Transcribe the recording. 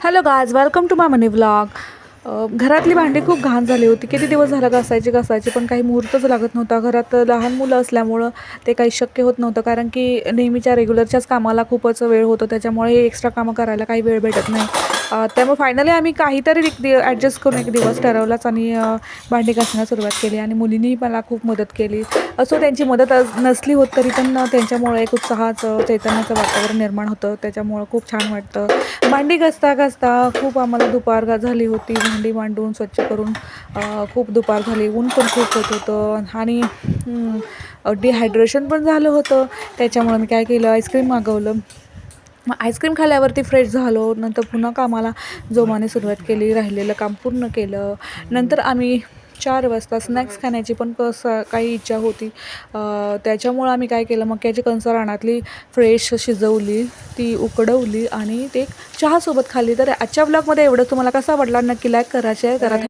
Hello guys, welcome to my money vlog. घरातली भांडी खूप घाण झाली होती. किती दिवस झालं घासायची पण काही मुहूर्तच लागत नव्हता. घरात लहान मुलं असल्यामुळं ते काही शक्य होत नव्हतं, कारण की नेहमीच्या रेग्युलरच्याच कामाला खूपच वेळ होतो. त्याच्यामुळे हे एक्स्ट्रा कामं करायला काही वेळ भेटत नाही. त्यामुळे फायनली आम्ही काहीतरी ॲडजस्ट करून एक दिवस ठरवलाच आणि भांडी घासण्यास सुरुवात केली आणि मुलींनीही मला खूप मदत केली. असो, त्यांची मदत नसली होत तरी पण त्यांच्यामुळे एक उत्साहाचं, चैतन्याचं वातावरण निर्माण होतं. त्याच्यामुळं खूप छान वाटतं. भांडी घासता घासता खूप आम्हाला दुपार झाली होती. भांडी मांडून स्वच्छ करून खूप दुपार झाली. ऊन पण खूप होत होतं आणि डिहायड्रेशन पण झालं होतं. त्याच्यामुळं मी काय केलं, आईस्क्रीम मागवलं. मग आईस्क्रीम खाल्ल्यावरती फ्रेश झालो. नंतर पुन्हा कामाला जोमाने सुरुवात केली. राहिलेलं काम पूर्ण केलं. नंतर आम्ही 4 वाजता स्नॅक्स खाण्याची पण काही इच्छा होती. त्याच्यामुळं आम्ही काय केलं, मक्याची कणसं रानातली फ्रेश शिजवली, ती उकडवली आणि ते चहासोबत खाल्ली. तर आजच्या ब्लॉगमध्ये एवढंच. तुम्हाला कसा वाटला नक्की लाईक करा, शेअर करा.